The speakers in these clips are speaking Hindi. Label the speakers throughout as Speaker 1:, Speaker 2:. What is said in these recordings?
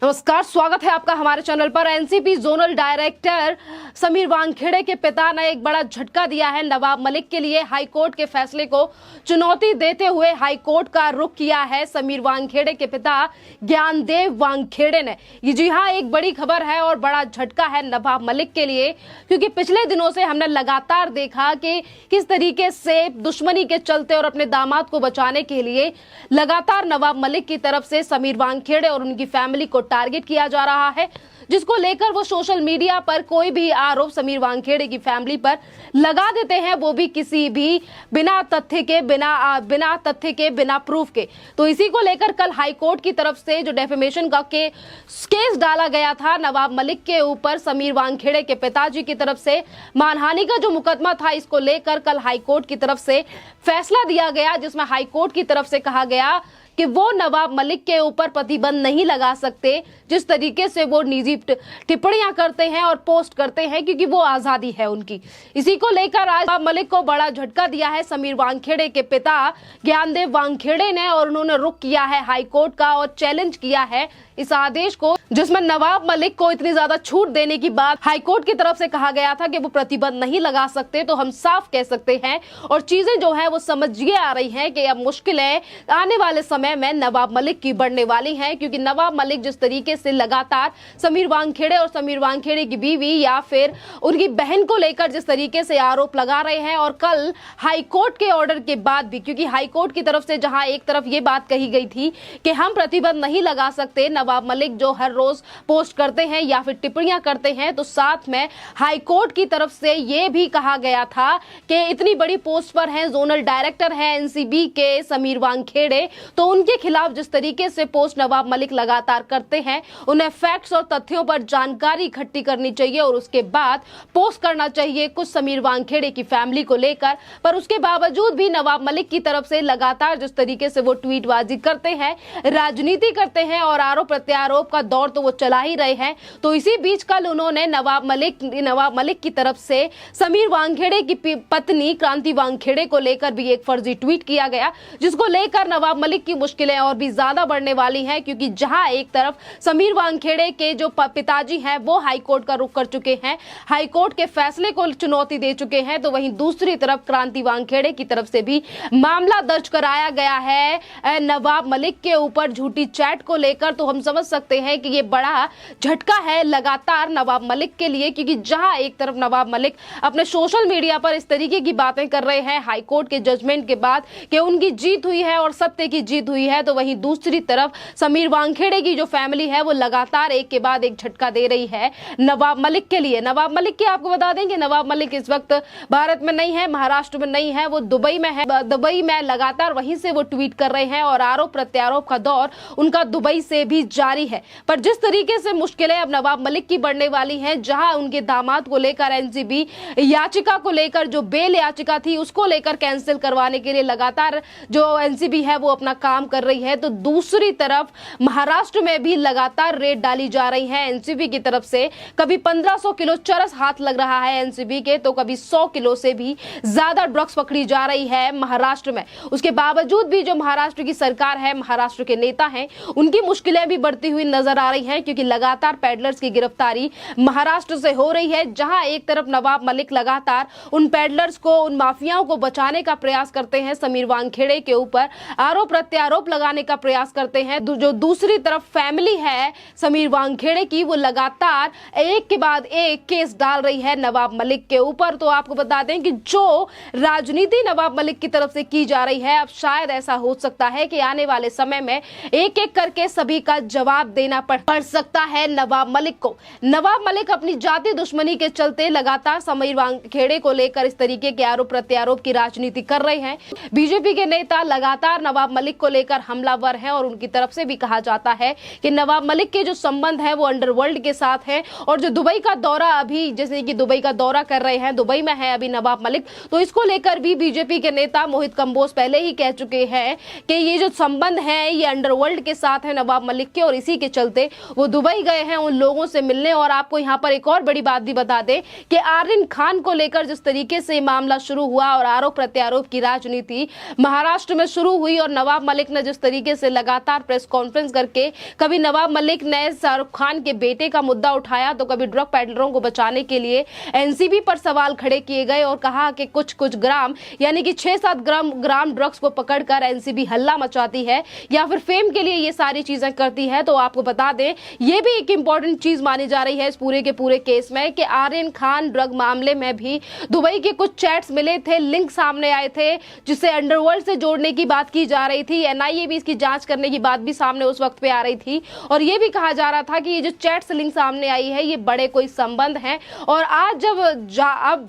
Speaker 1: नमस्कार, स्वागत है आपका हमारे चैनल पर। NCB zonal director Sameer Wankhede के पिता ने एक बड़ा झटका दिया है नवाब मलिक के लिए। हाईकोर्ट के फैसले को चुनौती देते हुए हाईकोर्ट का रुख किया है समीर वानखेड़े के पिता ज्ञानदेव वानखेड़े ने। ये जी हाँ, एक बड़ी खबर है और बड़ा झटका है नवाब मलिक के लिए, क्योंकि पिछले दिनों से हमने लगातार देखा कि किस तरीके से दुश्मनी के चलते और अपने दामाद को बचाने के लिए लगातार नवाब मलिक की तरफ से समीर वानखेड़े और उनकी फैमिली को टारगेट किया जा रहा है, जिसको लेकर वो सोशल मीडिया पर कोई भी आरोप समीर वानखेड़े की फैमिली पर लगा देते हैं, वो भी किसी भी बिना तथ्य के बिना प्रूफ के। तो इसी को लेकर कल हाईकोर्ट की तरफ से जो डेफेमेशन का केस डाला गया था नवाब मलिक के ऊपर, समीर वानखेड़े के पिताजी की तरफ से मानहानि का जो मुकदमा था, इसको लेकर कल हाईकोर्ट की तरफ से फैसला दिया गया, जिसमें हाईकोर्ट की तरफ से कहा गया कि वो नवाब मलिक के ऊपर प्रतिबंध नहीं लगा सकते जिस तरीके से वो निजी टिप्पणियां करते हैं और पोस्ट करते हैं, क्योंकि वो आजादी है उनकी। इसी को लेकर आज नवाब मलिक को बड़ा झटका दिया है समीर वानखेड़े के पिता ज्ञानदेव वानखेड़े ने, और उन्होंने रुख किया है हाईकोर्ट का और चैलेंज किया है इस आदेश को, जिसमें नवाब मलिक को इतनी ज्यादा छूट देने की बात हाईकोर्ट की तरफ से कहा गया था कि वो प्रतिबंध नहीं लगा सकते। तो हम साफ कह सकते हैं और चीजें जो है वो समझिए आ रही हैं कि अब मुश्किलें आने वाले समय में नवाब मलिक की बढ़ने वाली हैं, क्योंकि नवाब मलिक जिस तरीके से लगातार समीर वानखेड़े और समीर वानखेड़े की बीवी या फिर उनकी बहन को लेकर जिस तरीके से आरोप लगा रहे हैं, और कल हाईकोर्ट के ऑर्डर के बाद भी, क्योंकि हाईकोर्ट की तरफ से जहां एक तरफ ये बात कही गई थी कि हम प्रतिबंध नहीं लगा सकते नवाब मलिक जो हर रोज पोस्ट करते हैं या फिर टिप्पणियां करते हैं, तो साथ में हाईकोर्ट की तरफ से ये भी कहा गया था कि इतनी बड़ी पोस्ट पर हैं, जोनल डायरेक्टर हैं एनसीबी के समीर वानखेड़े, तो उनके खिलाफ जिस तरीके से पोस्ट नवाब मलिक लगातार करते हैं, उन्हें फैक्ट्स और तथ्यों पर जानकारी इकट्ठी करनी चाहिए और उसके बाद पोस्ट करना चाहिए कुछ समीर वानखेड़े की फैमिली को लेकर। पर उसके बावजूद भी नवाब मलिक की तरफ से लगातार जिस तरीके से वो ट्वीटबाजी करते हैं, राजनीति करते हैं और आरोप प्रत्यारोप का दौर तो वो चला ही रहे हैं। तो इसी बीच कल उन्होंने नवाब मलिक की तरफ से समीर वानखेड़े की पत्नी क्रांति वानखेड़े को लेकर भी एक फर्जी ट्वीट किया गया, जिसको लेकर नवाब मलिक की मुश्किलें और भी ज्यादा बढ़ने वाली हैं, क्योंकि जहां एक तरफ समीर वानखेड़े के जो पिताजी हैं वो हाईकोर्ट का रुख कर चुके हैं, हाईकोर्ट के फैसले को चुनौती दे चुके हैं, तो वहीं दूसरी तरफ क्रांति वानखेड़े की तरफ से भी मामला दर्ज कराया गया है नवाब मलिक के ऊपर झूठी चैट को लेकर। तो हम समझ सकते हैं कि ये बड़ा झटका है लगातार नवाब मलिक के लिए, क्योंकि जहां एक तरफ नवाब मलिक अपने सोशल मीडिया पर इस तरीके की बातें कर रहे हैं हाईकोर्ट के जजमेंट के बाद कि उनकी जीत हुई है और सत्य की जीत हुई है, तो वहीं दूसरी तरफ समीर वानखेड़े की जो फैमिली है वो लगातार एक के बाद एक झटका दे रही है नवाब मलिक के लिए। नवाब मलिक की आपको बता दें कि नवाब मलिक इस वक्त भारत में नहीं है, महाराष्ट्र में नहीं है, वो दुबई में है। दुबई में लगातार वहीं से वो ट्वीट कर रहे हैं और आरोप प्रत्यारोप का दौर उनका दुबई से भी जारी है। पर जिस तरीके से मुश्किलें अब नवाब मलिक की बढ़ने वाली हैं, जहां उनके दामाद को लेकर एनसीबी याचिका को लेकर जो बेल याचिका थी उसको लेकर कैंसिल करवाने के लिए लगातार जो एनसीबी है वो अपना काम कर रही है, तो दूसरी तरफ महाराष्ट्र में भी लगातार रेड डाली जा रही है एनसीबी की तरफ से। कभी 1500 किलो चरस हाथ लग रहा है एनसीबी के, तो कभी 100 किलो से भी ज्यादा ड्रग्स पकड़ी जा रही है महाराष्ट्र में। उसके बावजूद भी जो महाराष्ट्र की सरकार है, महाराष्ट्र के नेता हैं, उनकी मुश्किलें भी बढ़ती हुई नजर आ रही हैं, क्योंकि लगातार पैडलर्स की गिरफ्तारी महाराष्ट्र से हो रही है। जहां एक तरफ नवाब मलिक लगातार उन पैडलर्स को, उन माफियाओं को बचाने का प्रयास करते हैं, समीर वानखेड़े के ऊपर आरोप प्रत्यारोप लगाने का प्रयास करते हैं, जो दूसरी तरफ फैमिली है समीर वानखेड़े की, वो लगातार एक के बाद एक केस डाल रही है नवाब मलिक के ऊपर। तो आपको बता दें कि जो राजनीति नवाब मलिक की तरफ से की जा रही है, अब शायद ऐसा हो सकता है कि आने वाले समय में एक एक करके सभी का जवाब देना पड़ सकता है नवाब मलिक को। नवाब मलिक अपनी जाति दुश्मनी के चलते लगातार समीर वानखेड़े को लेकर इस तरीके के आरोप प्रत्यारोप की राजनीति कर रहे हैं। बीजेपी के नेता लगातार नवाब मलिक को लेकर हमलावर हैं और उनकी तरफ से भी कहा जाता है कि नवाब मलिक के जो संबंध है वो अंडरवर्ल्ड के साथ है, और जो दुबई का दौरा अभी, जैसे कि दुबई का दौरा कर रहे हैं, दुबई में है अभी नवाब मलिक, तो इसको लेकर भी बीजेपी के नेता मोहित कंबोज पहले ही कह चुके हैं कि ये जो संबंध है ये अंडरवर्ल्ड के साथ है नवाब मलिक के, के और इसी के चलते वो दुबई गए हैं उन लोगों से मिलने। और आपको यहाँ पर एक और बड़ी बात भी बता दें कि आर्यन खान को लेकर जिस तरीके से मामला शुरू हुआ और आरोप प्रत्यारोप की राजनीति महाराष्ट्र में शुरू हुई और नवाब मलिक ने जिस तरीके से लगातार प्रेस कॉन्फ्रेंस करके कभी नवाब मलिक ने शाहरुख खान के बेटे का मुद्दा उठाया तो कभी ड्रग पैडलरों को बचाने के लिए एनसीबी पर सवाल खड़े किए गए और कहा कि कुछ ग्राम यानी कि 6-7 ग्राम ड्रग्स को पकड़कर एनसीबी हल्ला मचाती है या फिर फेम के लिए ये सारी चीजें करती है। तो आपको बता दें ये भी एक इंपॉर्टेंट चीज मानी जा रही है इस पूरे के पूरे केस में कि आर्यन खान ड्रग मामले में भी दुबई के कुछ चैट्स मिले थे, लिंक सामने आए थे जिसे अंडरवर्ल्ड से जोड़ने की बात की जा रही थी। एनआईए भी इसकी जांच करने की बात भी सामने उस वक्त पे आ रही थी और ये भी कहा जा रहा था कि ये जो चैट्स लिंक सामने आई है ये बड़े कोई संबंध है। और आज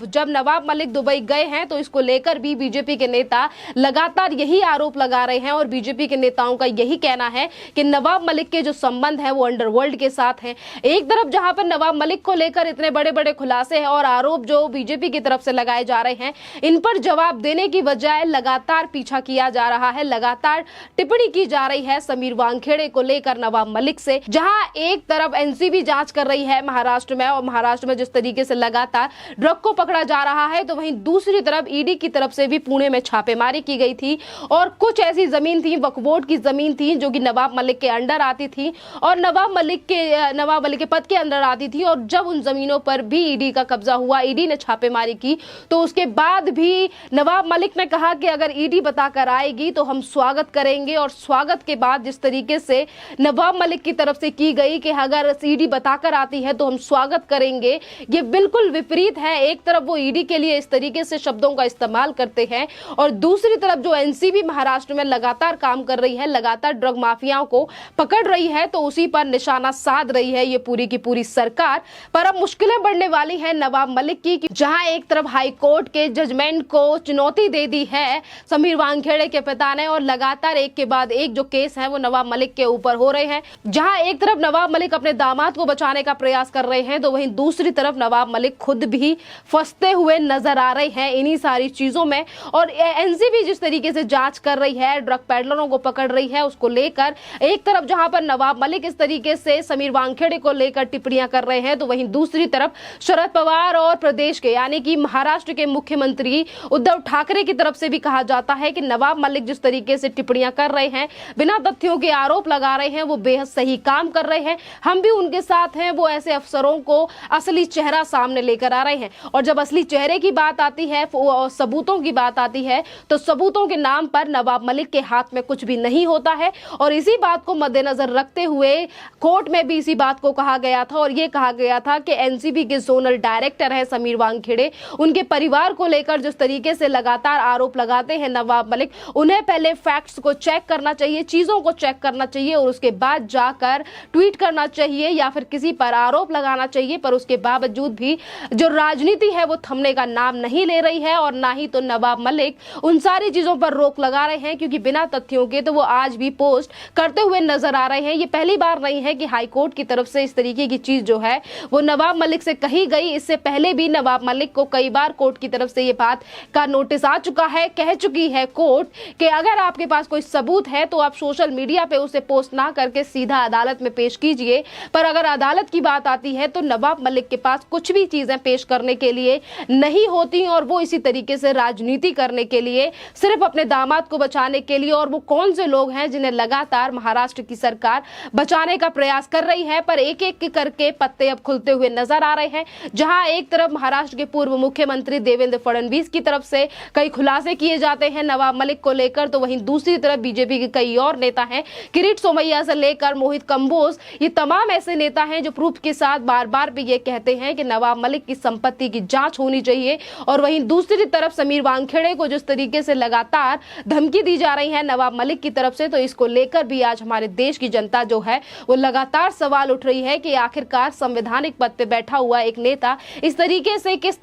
Speaker 1: जब नवाब मलिक दुबई गए हैं तो इसको लेकर भी बीजेपी के नेता लगातार यही आरोप लगा रहे हैं और बीजेपी के नेताओं का यही कहना है कि नवाब मलिक के जो संबंध है वो अंडरवर्ल्ड के साथ हैं। एक तरफ जहां पर नवाब मलिक को लेकर इतने बड़े बड़े खुलासे हैं और आरोप जो बीजेपी की तरफ से लगाए जा रहे हैं इन पर जवाब देने की बजाय लगातार पीछा किया जा रहा है, लगातार टिप्पणी की जा रही है समीर वानखेड़े को लेकर नवाब मलिक से। जहां एक तरफ एनसीबी जांच कर रही है महाराष्ट्र में और महाराष्ट्र में जिस तरीके से लगातार ड्रग को पकड़ा जा रहा है तो वहीं दूसरी तरफ ईडी की तरफ से भी पुणे में छापेमारी की गई थी और कुछ ऐसी जमीन थी, वक्फ बोर्ड की जमीन थी जो कि नवाब मलिक के अंडर आती थी और नवाब मलिक के पद के अंदर आती थी। और जब उन जमीनों पर भी ईडी का कब्जा हुआ, ईडी ने छापेमारी की तो उसके बाद भी नवाब मलिक ने कहा कि अगर ईडी बताकर आएगी तो हम स्वागत करेंगे। और स्वागत के बाद जिस तरीके से नवाब मलिक की तरफ से की गई कि अगर ईडी बताकर आती है तो हम स्वागत करेंगे, ये बिल्कुल विपरीत है। एक तरफ वो ईडी के लिए इस तरीके से शब्दों का इस्तेमाल करते हैं और दूसरी तरफ जो एनसीबी महाराष्ट्र में लगातार काम कर रही है, लगातार ड्रग माफियाओं को पकड़ रही है तो उसी पर निशाना साध रही है ये पूरी की पूरी सरकार। पर अब मुश्किलें बढ़ने वाली है नवाब मलिक की, जहां एक तरफ हाई कोर्ट के जजमेंट को चुनौती दे दी है समीर वानखेड़े के पिता ने और लगातार एक के बाद एक जो केस है वो नवाब मलिक के ऊपर हो रहे हैं। जहां एक तरफ नवाब मलिक अपने दामाद को बचाने का प्रयास कर रहे हैं तो वहीं दूसरी तरफ नवाब मलिक खुद भी फंसते हुए नजर आ रहे हैं इन्हीं सारी चीजों में। और एनसीबी जिस तरीके से जांच कर रही है, ड्रग पैडलरों को पकड़ रही है, उसको लेकर एक तरफ जहां पर नवाब मलिक इस तरीके से समीर वानखेड़े को लेकर टिप्पणियां कर रहे हैं तो वहीं दूसरी तरफ शरद पवार और प्रदेश के यानी कि महाराष्ट्र के मुख्यमंत्री उद्धव ठाकरे की तरफ से भी कहा जाता है कि नवाब मलिक जिस तरीके से टिप्पणियां कर रहे हैं, बिना तथ्यों के आरोप लगा रहे हैं, वो बेहद सही काम कर रहे हैं, हम भी उनके साथ हैं। वो ऐसे अफसरों को असली चेहरा सामने लेकर आ रहे हैं और जब असली चेहरे की बात आती है, सबूतों की बात आती है तो सबूतों के नाम पर नवाब मलिक के हाथ में कुछ भी नहीं होता है। और इसी बात को मद्देनजर रखते हुए कोर्ट में भी इसी बात को कहा गया था और ये कहा गया था कि एनसीबी के जोनल डायरेक्टर है समीर वानखेड़े, उनके परिवार को लेकर जिस तरीके से लगातार आरोप लगाते हैं नवाब मलिक, उन्हें पहले फैक्ट्स को चेक करना चाहिए, चीजों को चेक करना चाहिए और उसके बाद जाकर ट्वीट करना चाहिए या फिर किसी पर आरोप लगाना चाहिए। पर उसके बावजूद भी जो राजनीति है वो थमने का नाम नहीं ले रही है और ना ही तो नवाब मलिक उन सारी चीजों पर रोक लगा रहे हैं क्योंकि बिना तथ्यों के तो वो आज भी पोस्ट करते हुए नजर आ रहे हैं। ये पहली बार नहीं है कि हाई कोर्ट की तरफ से इस तरीके की चीज जो है वो नवाब मलिक से कही गई। इससे पहले भी नवाब मलिक को कई बार कोर्ट की तरफ से ये बात का नोटिस आ चुका है, कह चुकी है कोर्ट कि अगर आपके पास कोई सबूत है तो आप सोशल मीडिया पे उसे पोस्ट ना करके सीधा अदालत में पेश कीजिए। पर अगर अदालत की बात आती है तो नवाब मलिक के पास कुछ भी चीजें पेश करने के लिए नहीं होती और वो इसी तरीके से राजनीति करने के लिए, सिर्फ अपने दामाद को बचाने के लिए। और वो कौन से लोग हैं जिन्हें लगातार महाराष्ट्र की सरकार बचाने का प्रयास कर रही है, पर एक एक करके पत्ते अब खुलते हुए नजर आ रहे हैं। जहां एक तरफ महाराष्ट्र के पूर्व मुख्यमंत्री देवेंद्र फडणवीस की तरफ से कई खुलासे किए जाते हैं नवाब मलिक को लेकर, तो वहीं दूसरी तरफ बीजेपी के कई और नेता हैं, किरीट सोमैया से लेकर मोहित कंबोज, ये तमाम ऐसे नेता हैं जो प्रूफ के साथ बार बार भी ये कहते हैं कि नवाब मलिक की संपत्ति की जांच होनी चाहिए। और वहीं दूसरी तरफ समीर वानखेड़े को जिस तरीके से लगातार धमकी दी जा रही है नवाब मलिक की तरफ से, तो इसको लेकर भी आज हमारे देश की जनता जो है वो लगातार सवाल उठ रही है कि आखिरकार संवैधानिक पद पे बैठा हुआ एक नेता इस तरीके से किस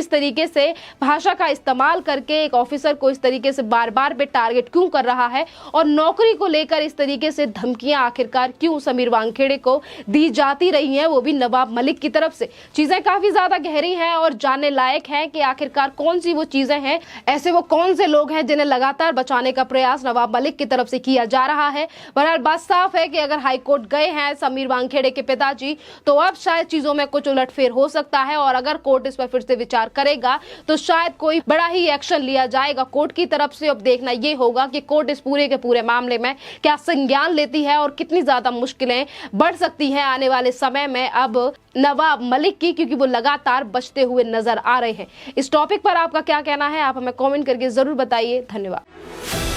Speaker 1: तरीके से भाषा का इस्तेमाल करके एक ऑफिसर को इस तरीके से बार बार पे टारगेट क्यों कर रहा है और नौकरी को लेकर इस तरीके से धमकियां आखिरकार क्यों समीर वानखेड़े को दी जाती रही हैं, वो भी नवाब मलिक की तरफ से। चीजें काफी ज्यादा गहरी हैं और जानने लायक है कि आखिरकार कौन सी वो चीजें हैं, ऐसे वो कौन से लोग हैं जिन्हें लगातार बचाने का प्रयास नवाब मलिक की तरफ से किया जा रहा है। बहरहाल बात साफ है है कि अगर हाईकोर्ट गए हैं समीर वानखेड़े के पिताजी तो अब शायद चीजों में कुछ उलटफेर हो सकता है, और अगर कोर्ट इस पर फिर से विचार करेगा तो शायद कोई बड़ा ही एक्शन लिया जाएगा कोर्ट की तरफ से। अब देखना ये होगा कि कोर्ट इस पूरे के पूरे मामले में क्या संज्ञान लेती है और कितनी ज्यादा मुश्किलें बढ़ सकती हैं आने वाले समय में अब नवाब मलिक की, क्योंकि वो लगातार बचते हुए नजर आ रहे हैं। इस टॉपिक पर आपका क्या कहना है, आप हमें कमेंट करके जरूर बताइए। धन्यवाद।